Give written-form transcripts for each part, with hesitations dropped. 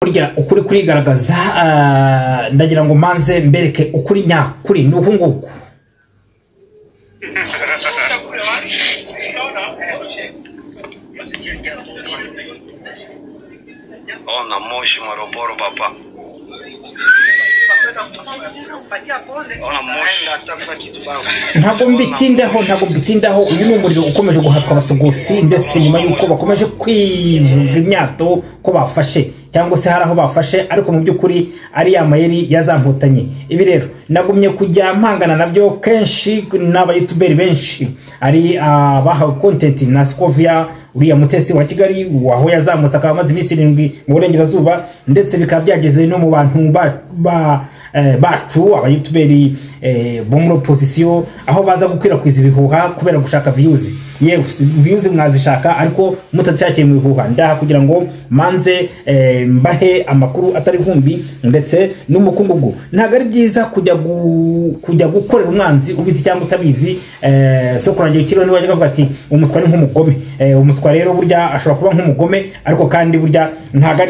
burya ukuri kurigaragaza ndagira ngo manze mbereke ukuri nyakuri nuko nguko Ona moshi Morogoro papa. ntabwo mbitindaho uyu ni umuriro ukomeje guhatwa abasogosi ndetse nyuma yuko bakomeje kwivuga imyato ko bafashe cyangwa se hari aho bafashe ariko mu by'ukuri ari ya mayeri yazamputanye. Ibi rero nagumye kujya mpangana nabyo kenshi n'abayutuberi benshi ari abahawe content na Scovia uriya mutesi wa Kigali waho yazamutse akaba amaze iminsi 7 mu burengerazuba ndetse bikaba byageze no mu bantu bacu abayutuberi bo muri opposition aho baza gukwirakwiza ibihuha kubera gushaka views. Yes, views mwazishaka ariko mutatyakiye mu bihuha ndaha kugira ngo manze mbahe amakuru atari humbi ndetse n'umukungugu. Ntago ari byiza kujya gukorera umwanzi ubizi cyangwa utabizi. So kurangiye kiro ni wajya gavuga ati umuswa ni nk'umugome. Umuswa rero burya ashobora kuba nk'umugome ariko kandi burya ntago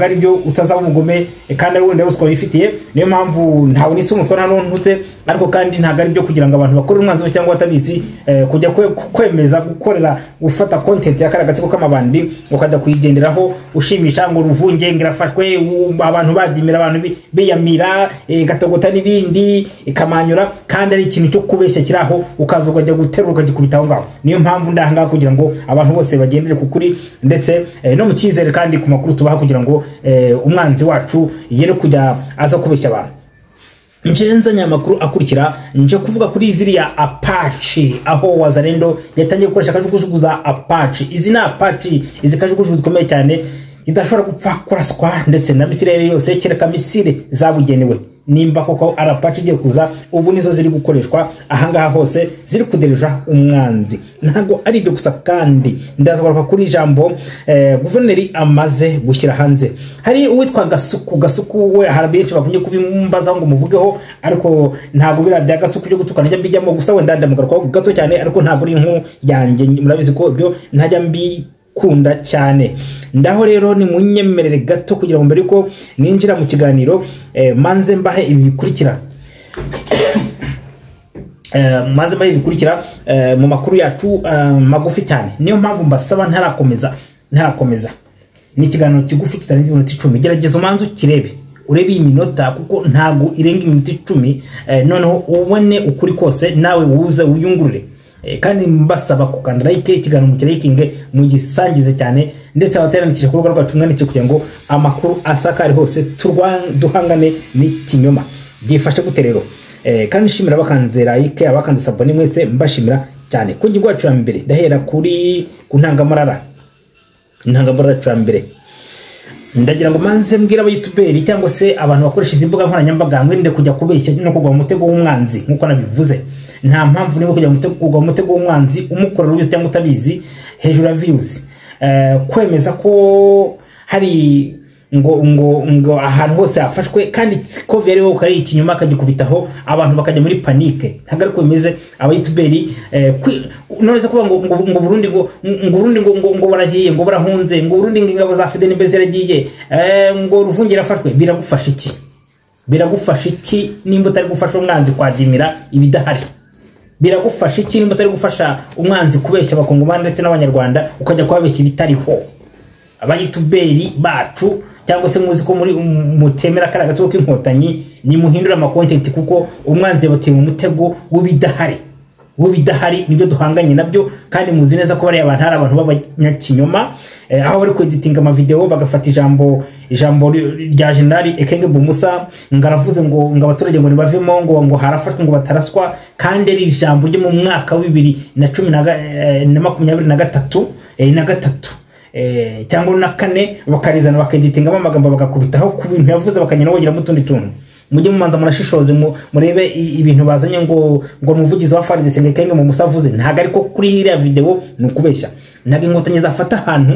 ari byo utazaba umugome kandi ari wenda ruswa bifitiye. Niyo mpamvu ntawe nisi umuswa nta ntutse ariko kandi ntago ari byo kugira ngo abantu bakorere umwanzi cyangwa batabizi kujya kwemeza gukorera gufata content yakaragatsiko k'amabandi ukada kuyigenderaho ushimisha ngo ruvunge ngirafashwe abantu badimira abantu biyamira gatogota n'ibindi ikamanyura kandi ari ikintu cyo kubeshya kiraho ukaza ukajya guteruka gikubitaho ngaho. Niyo mpamvu ndahanga kugira ngo abantu bose bagendere kukuri ndetse no mu cyizere kandi ku makuru tubaha kugira ngo umwanzi wacu yere kujya aza kubeshya abantu. Njenza makuru akurikira nje kuvuga kuri ziriya Apache aho Wazalendo yatangiye gukoresha kajugujugu za Apache. Izi na Apache izi kajugujugu zikomeye cyane idashobora gupfa kuraswa ndetse na misile yose kereka misile zabugenewe. Nimba koko Apache igiye kuza ubu nizo ziri gukoreshwa ahangaha hose ziri kudereja umwanzi. Ntago ari byo gusa kandi ndazagaruka kuri jambo guverineri amaze gushyira hanze. Hari uwitwa Gasuku we harabiye bakunye kubimbaza ngo muvugeho ariko ntago birabya Gasuku byo gutukana njya mbijyamo gusa wenda ndamugaruka gato cyane ariko ntago ari inkuru yanjye murabizi ko byo ntajya kunda cyane. Ndaho rero ni munyemerere gato kugira ngo mbere ko ninjira mu kiganiro manze mbahe ibi bikurikira mu makuru yacu magufi cyane. Niyo mpamvu mbasaba ntarakomeza ni ikiganiro kigufi kitarenze iminota 10. Gerageza umanze ukirebe urebe iminota kuko ntago irenga iminota 10 noneho ubone ukuri kose nawe wuze uyungurure. Kandi mbasaba kukanda like ikiganiro mu likinge mu gisangize cyane ndetse abateranije ku rubuga rwacu mwandice kugira ngo amakuru asakare hose duhangane n'ikinyoma gifashe gute rero. Kandi shimira abakanze like abakanze sabone mwese mbashimira cyane. Ku ngingo yacu ya mbere ndahera kuri kuntangamarara ya mbere. Ndagira ngo manze mbwira abayutuberi cyangwa se abantu bakoresha izi mbuga nkoranyambaga mwende kujya kubeshya no kugwa mu mutego w'umwanzi nkuko nabivuze. Nta mpamvu niba kujya mu mutego w'umwanzi umukorera ubizi cyangwa utabizi hejuru ya views. Kwemeza ko hari ngo ahantu hose afashwe kandi Scovia rero ukari ikinyuma akagikubitaho abantu bakajya muri panike. Ntago ari ko bimeze abayutuberi none se kuba ngo Burundi ngo baragiye ngo barahunze ngo Burundi ngabo za Fidel Mbeze yaragiye ngo ruvungira afashwe. Biragufasha iki nimba utari gufasha umwanzi kwadimira ibidahari? Biragufasha iki nimba utari gufasha umwanzi kubeshya abakongomani ndetse n'abanyarwanda ukajya kwabeshya ibitariho? Abayutuberi bacu cyangwa se muzi ko muri mutemera karagatsiko k'inkotanyi ni muhindura ama content kuko umwanzi yabatiye mu mutego w'ibidahari nibyo duhanganye nabyo. Kandi muzi neza ko bari abantu hari abantu b'abanyakinyoma aho bari kweditinga ama video bagafata ijambo rya General Ekenge Bumusa ngaravuze ngo abaturage ngo nibavemo ngo harafashwe ngo bataraswa kandi ari ijambo ryo mu mwaka wa 2023 cyangwa na 4 bakarizana bakeditinga amagambo bagakubitaho ku bintu yavuze bakanyana wogira mutundi tuntu. Mujye mumanza murashishoze murebe ibintu bazanye ngo umuvugizi wa FARDC Ekenge Bumusa avuze. Ntago ariko kuri iriya video nukubeshya. Ntago inkotanyi zafata ahantu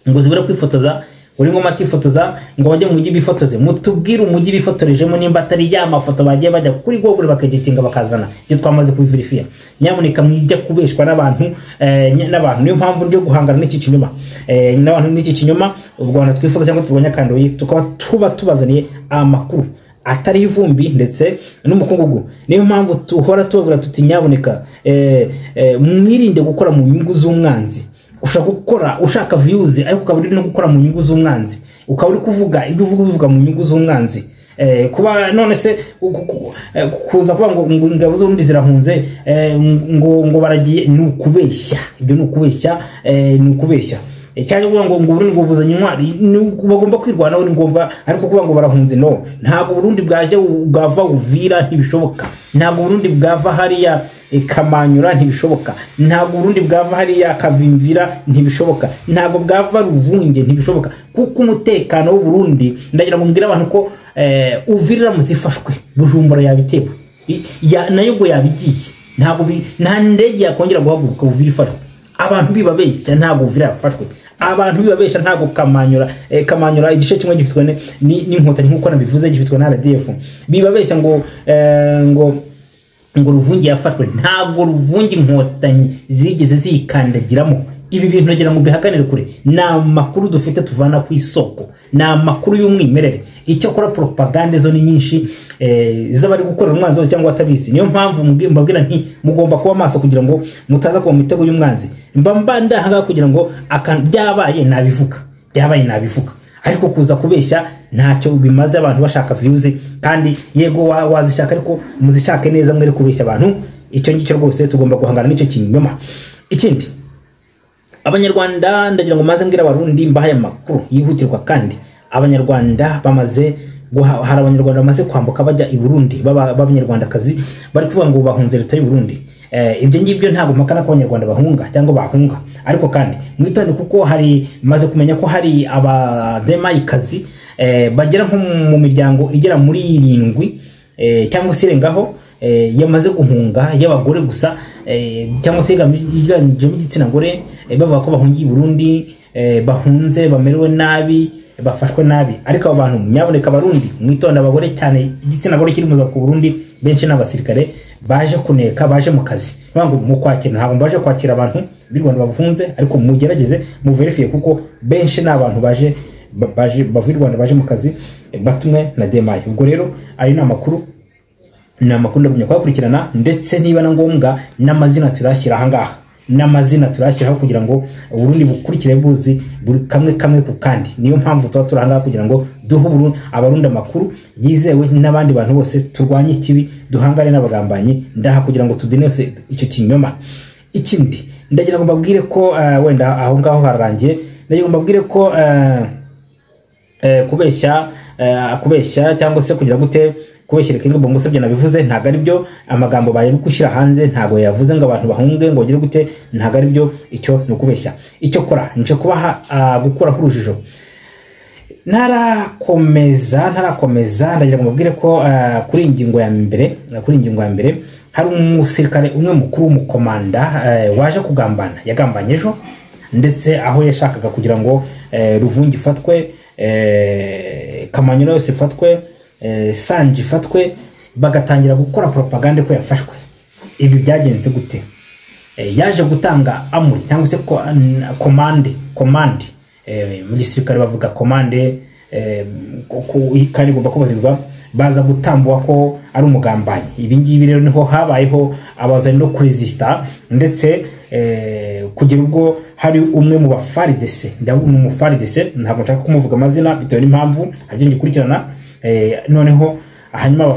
ngo zibura kwifotoza uri ngoma atifotoza ngo bajye mu mujyi bifotoze, mutubwire umujyi bifotorejemo nimba atari ya mafoto bagiye bajya kuri Google bakeditinga bakazana ibyo twamaze kubiverifiya. Nyamuneka mwijya kubeshwa n'abantu niyo mpamvu ryo guhangana n'iki kinyoma n'abantu n'iki kinyoma. Ubwo Rwanda twifuza cyangwa tubonye kandoyi tukaba tubazaniye amakuru atari ivumbi ndetse n'umukungugu. Niyo mpamvu tuhora tubabwira tuti nyaboneka mwirinde gukora mu nyungu z'umwanzi. Ushaka gukora ushaka views ariko ukaba uri no gukora mu nyungu z'umwanzi, ukaba uri kuvuga ibyo uvuga mu nyungu z'umwanzi. Kuba none se kuza kuba ngo ingabo z'urundi zirahunze ngo baragiye ni ukubeshya. Ibyo ni ukubeshya cyane kuvuga ngo Burundi bubuzanye intwari bagomba kwirwanaho ni ngombwa, ariko kuvuga ngo barahunze no, ntago Burundi bwaje bwava Uvira ntibishoboka, ntago Burundi bwava hariya Kamanyura ntibishoboka, ntago Burundi bwava hariya Kavimvira ntibishoboka, ntago bwava Ruvunge ntibishoboka, kuko umutekano w'u Burundi ndagira ngo mbwira abantu ko Uvira muzifashwe Bujumbura yabitewe nayo ngo yabigiye, ntago nta ndege yakongera guhaguruka Uvira ifashwe. Abantu bibabeshya ntago Uvira yafashwe, abantu bibabeshya ntago Kamanyura igice kimwe gifitwe n'inkotanyi nkuko nabivuze gifitwe na RDF, bibabeshya ngo Ruvungi yafashwe, ntago Ruvungi inkotanyi zigeze zikandagiramo. Ibi bintu nagira ngo bihaganire kure, na makuru dufite tuvana ku isoko, na makuru y'umwimerere. Icyo kora propaganda zo ni nyinshi z'abari gukorera umwanzi cyangwa atabizi. Niyo mpamvu mbabwira nti mugomba kuba maso kugira ngo mutaza kuba mitego y'umwanzi. Mbamba hanga kugira ngo byabaye nabivuga, ariko kuza kubeshya ntacyo bimaze. Abantu bashaka views kandi yego wazishaka, ariko muzishake neza mwere kubeshya abantu. Icyo ngicyo rwose tugomba guhangana n'icyo kinyoma. Ikindi Abanyarwanda ndagira ngo maze mbwira Abarundi mbahaye amakuru yihutirwa, kandi Abanyarwanda hari Abanyarwanda bamaze kwambuka bajya i Burundi b'Abanyarwandakazi bari kuvuga ngo bahunze leta y'u Burundi. Ibyo ngibyo ntabwo mpakana ko Abanyarwanda bahunga cyangwa bahunga, ariko kandi mwitone kuko hari maze kumenya ko hari abademayikazi bagera nko mu miryango igera muri 7 cyangwa se irengaho yamaze guhunga y'abagore gusa, cyangwa se yiganjemo igitsina gore, bavuga ko bahungiye i Burundi, bahunze bamerewe nabi, bafashwe nabi. Ariko abo bantu nyaboneka Abarundi mwitonda, abagore cyane igitsina gore kiri muza ku Burundi benshi n'abasirikare baje kuneka, baje mu kazi ngo mu kwakira. Ntabwo baje kwakira abantu b'u Rwanda bafunze, ariko mugerageze mu verify kuko benshi n'abantu baje bav'u Rwanda baje mu kazi batumwe na DMI. Ubwo rero ari n'amakuru ndabunye kwakurikirana, ndetse niba na ngombwa n'amazina turashyira ahangaha, n'amazina turashyiraho kugira ngo Burundi bukurikire buzi buri kamwe ku kandi. Niyo mpamvu tuba turahanga kugira ngo duhe Abarundi amakuru yizewe, n'abandi bantu bose turwanye ikibi, duhangane n'abagambanyi ndaha kugira ngo tudinese icyo kinyoma. Ikindi ndagira ngo mbabwire ko wenda aho ngaho hararangiye, ndagira ngo mbabwire ko kubeshya cyangwa se kugira gute kubeshyira kingo bomusabye nabivuze ntago ari byo. Amagambo baye gushyira hanze ntago yavuze ngo abantu bahunge ngo bagire gute, ntago ari byo. Icyo no kubeshya. Icyo kora nje kubaha gukura ku rujijo. Ntarakomeza ndagira ngo mbabwire ko kuri ingingo ya mbere hari umusirikare umwe mukuru w'umukomanda waje kugambana, yagambanye ejo, ndetse aho yashakaga kugira ngo Ruvungi ifatwe, Kamanyura yose ifatwe, Sanji ifatwe, bagatangira gukora propaganda ko yafashwe. Ibi byagenze gute? Yaje gutanga amuri cyangwa se commande mu gisirikare bavuga commande kandi igomba kubahirizwa, baza gutambwa ko ari umugambanyi. Ibi ngibi rero niho habayeho abazanye no kuresista, ndetse kugira ubwo hari umwe mu bafaridese, ndavuga mu faridese, ntabwo nshaka kumuvuga amazina bitewe n'impamvu habyo ngikurikirana. Noneho hanyuma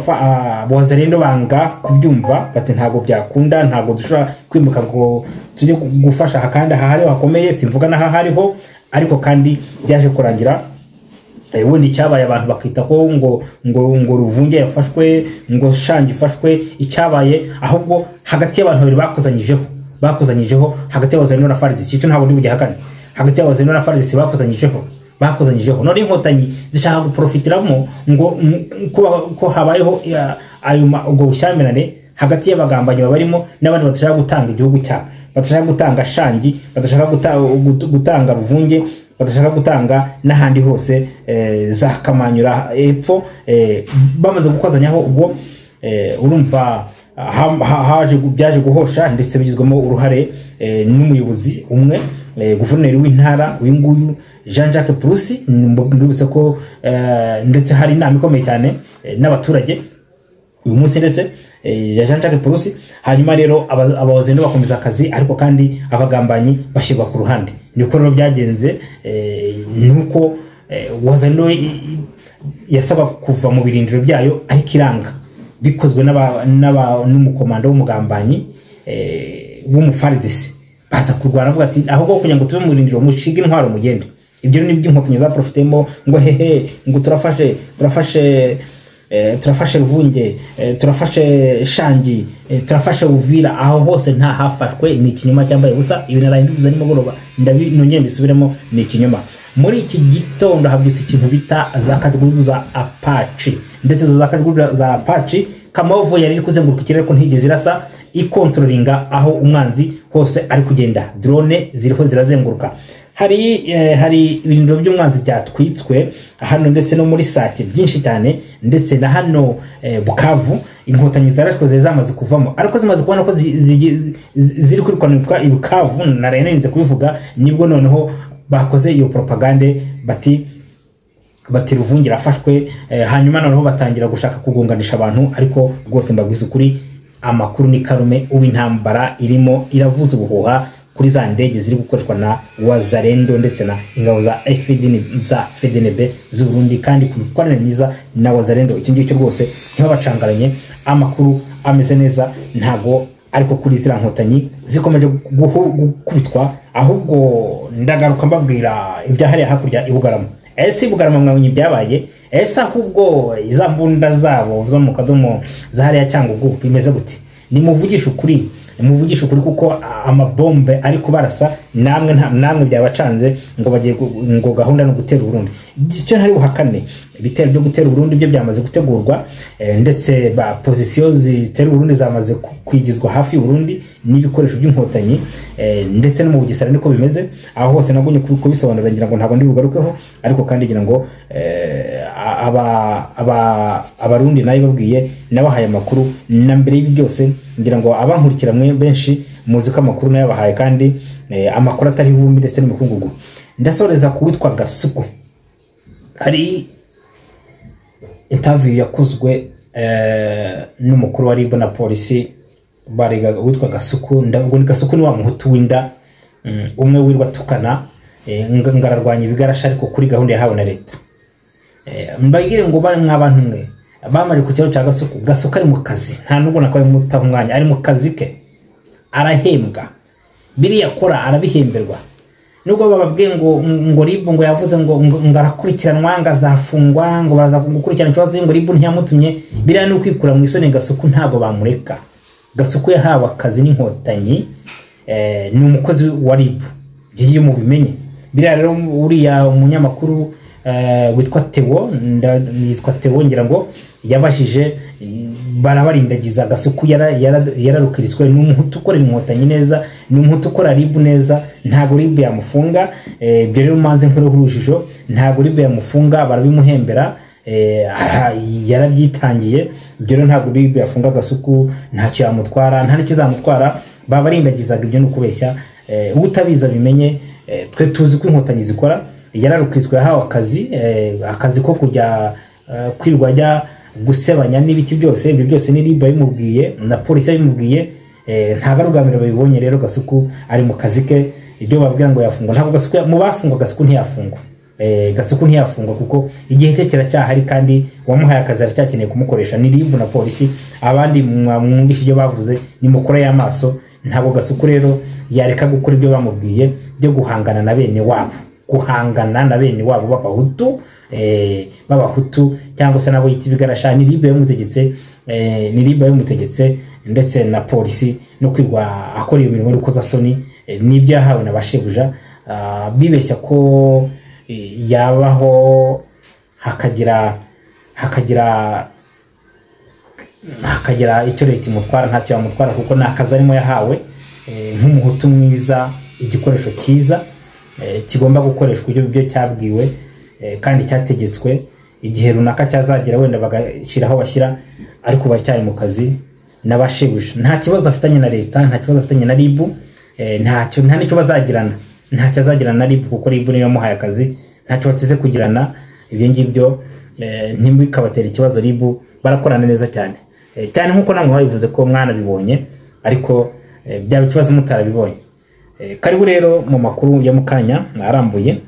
abazarendo banga kubyumva, bati ntago byakunda, ntago dushobora kwimuka ngo tujye gufasha kandi ahari hakomeye, simvuga naho hariho, ariko kandi byaje kurangira wundi cyabaye abantu bakita ko ngo Ruvunge yafashwe, ngo Shangi ifashwe. Icyabaye ahubwo hagati y'abantu babiri bakuzanyijeho hagati y'abazarendo na faridese. Icyo ntabwo ndibugihakane, hagati y'abazarendo na faridese bakuzanyijeho. None inkotanyi zishaka guprofitiramo ngo ko habayeho ubwo bushyamirane hagati y'abagambanyi barimo n'abandi badashaka gutanga igihugu cyabo, badashaka gutanga Shangi, badashaka gutanga Ruvunge, badashaka gutanga n'ahandi hose za Kamanyura epfo bamaze gukozanyaho ubwo urumva haje byaje guhosha ndetse bigizwemo uruhare n'umuyobozi umwe guverineri w'intara uyu nguyu Jean Jacques Purusi mbibutse ko ndetse hari inama ikomeye cyane n'abaturage uyu munsi ndetse ya Jean Jacques Purusi. hanyuma rero abawazendo bakomeza akazi ariko kandi abagambanyi bashyirwa ku ruhande. Niko rero byagenze nuko wazendo yasaba kuva mu birindiro byayo ariko iranga bikozwe n'umukomando w'umugambanyi w'umufaridisi baza kurwana avuga ati ahubwo kugira ngo tuve mu birindiro mushiga intwaro mugende. Ibyo ni by'inkotanyi za profitemo ngo hehe ngo turafashe Ruvunge, turafashe Shangi, turafashe Uvira, aho hose nta hafashwe ni ikinyoma cyambaye ubusa. Ibi naraye ndivuze ni mugoroba nongeye mbisubiremo ni ikinyoma. Muri iki gitondo habyutse ikintu bita za kategori za Apache, ndetse zo za kategori za Apache Kamovo yari kuzenguruka ikirere ko ntigeze irasa ikontrolinga aho umwanzi hose ari kugenda. Drone ziriho zirazenguruka. Hari ibintu by'umwanzi byatwitswe hano ndetse no muri Sake byinshi cyane, ndetse na hano Bukavu inkotanyi zarashwe zamaze kuvamo, ariko zimaze kubona ko ziri kwirwanirwa i Bukavu. Narenze kubivuga nibwo noneho bakoze iyo propagande bati Ruvunge afashwe, hanyuma noneho batangira gushaka kugunganisha abantu. Ariko rwose mbabwiza ukuri amakuru ni karume, ubintambara irimo iravuza ubuhuha kuri za ndege ziri gukoreshwa na Wazalendo ndetse na ingabo za FDNB z'u Burundi, kandi kubikorana neza na Wazalendo. Iki ngicyo rwose ntibabacangaranye, amakuru ameze neza ntago ariko kuri zira nkotanyi zikomeje gukubitwa. Ahubwo ndagaruka mbabwira ibyahariye hakurya ibugarama. Ese ibugarama mwabonye byabaye? Ese ahubwo izambunda zabo zo mu kadomo zahariya cyangwa ubwo bimeze gute? Nimuvugisha ukuri kuko amabombe ari kubarasa namwe byabacanze ngo bagiye ngo gahunda no gutera Burundi. Icyo ntari buhakane ibitero byo gutera Burundi byo byamaze gutegurwa, ndetse ba position zitera Burundi zamaze kwigizwa hafi Burundi n'ibikoresho by'inkotanyi, ndetse no mu Bugesera niko bimeze. Aho hose nagonye kubisobanura ngira ngo ntabwo ndi bugarukeho, ariko kandi ngira ngo abarundi nayo babwiye nabahaye amakuru na mbere y'ibi byose. Ngira ngo abankurikiramwe benshi muzi ko amakuru nayo bahaye, kandi amakuru atari ivumbi ndetse n'umukungugu. Ndasoreza kuwitwa Gasuku. Hari interview yakozwe n'umukuru wa RIB na polisi bariga witwa Gasuku. Ndavuga ni Gasuku ni wa muhutu winda umwe wirwa tukana ngararwanya ibigarasha ariko kuri gahunda yahawe na leta. Mbagire ngo bari mw'abantu mwe bamari ku cyaro cya Gasuku. Gasuku ari mu kazi, nta nubwo nakwaye muta umwanya, ari mu kazi ke arahembwa, biri yakora arabihemberwa. Nubwo bababwiye ngo RIB ngo yavuze ngo ngarakurikiranwa ngazafungwa ngo baza gukurikirana ikibazo ngo RIB ntiyamutumye, biriya no kwikura mu isoni. Gasuku ntago bamureka. Gasuku yahawe akazi n'inkotanyi, ni umukozi wa RIB, giye mu bimenye. Biriya rero uriya umunyamakuru witwa Theo ngira ngo yabashije barabarindagiza. Gasuku yararukiriswe n'umuhutu ukora inkotanyi neza, n'umuhutu ukora RIB neza, ntago RIB yamufunga. Ibyo rero manze nkore urujijo, ntago RIB yamufunga, barabimuhembera, yarabyitangiye. Ibyo rero ntago RIB yafunga Gasuku, ntacyo yamutwara, nta n'ikizamutwara. Babarindagizaga ibyo no kubeshya. Utabiza bimenye, twe tuzi ko inkotanyi zikora. Yararukizwe yahawe akazi ko kujya kwirwa ajya gusebanya n'ibiki byose. Ibyo byose ni RIB bimubwiye na polisi bimubwiye, ntago arugamira babibonye. Rero Gasuku ari mu kazi ke, ibyo babwira ngo yafungwa ntabwo Gasuku mu bafungwa. Gasuku ntiyafungwa, Gasuku ntiyafungwa kuko igihe cye kiracyahari, kandi wamuhaye akazi aracyakeneye kumukoresha. Ni RIB na polisi, abandi mwumvishe ibyo bavuze ni mukora y'amaso. Ntabwo Gasuku rero yareka gukora ibyo bamubwiye byo guhangana na bene wabo, b'abahutu cyangwa se nabo yitibigarasha. Ni RIB yamutegetse, ndetse na polisi no kwirwa akora iyo mirimo y'ukoza soni. Nibyo yahawe na bashebuja, bibeshya ko yabaho hakagira icyo leta imutwara. Ntacyo yamutwara kuko nakazi arimo yahawe nk'umuhutu mwiza, igikoresho cyiza. kigomba gukoreshwa ibyo cyabwiwe kandi cyategetswe igihe runaka cyazagera wenda bagashyiraho bashyira ariko bacyari mu kazi n'abashebuje nta kibazo afitanye na leta nta kibazo afitanye na RIB nta nicyo bazagirana nta cyazagirana na RIB kuko RIB niyo yamuhaye akazi ntacyo bateze kugirana ibyo ngibyo ntibikabatera ikibazo RIB barakorana neza cyane cyane nkuko namwe babivuze ko mwana bibonye ariko byaba ikibazo mutarabibonye karibu rero mu makuru ya mukanya arambuye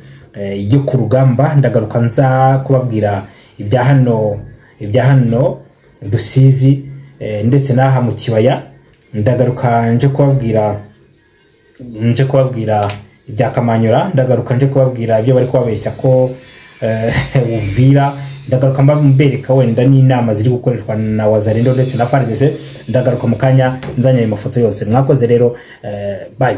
yo ku rugamba ndagaruka nza kubabwira ibya hano Rusizi ndetse naha mu kibaya ndagaruka nje kubabwira ibya Kamanyura ndagaruka nje kubabwira ibyo bari kubabeshya ko Uvira ndagaruka mbereka wenda n'inama ziri gukoreshwa na Wazalendo ndetse na FARDC ndagaruka mu kanya nzanye ayo mafoto yose mwakoze rero bye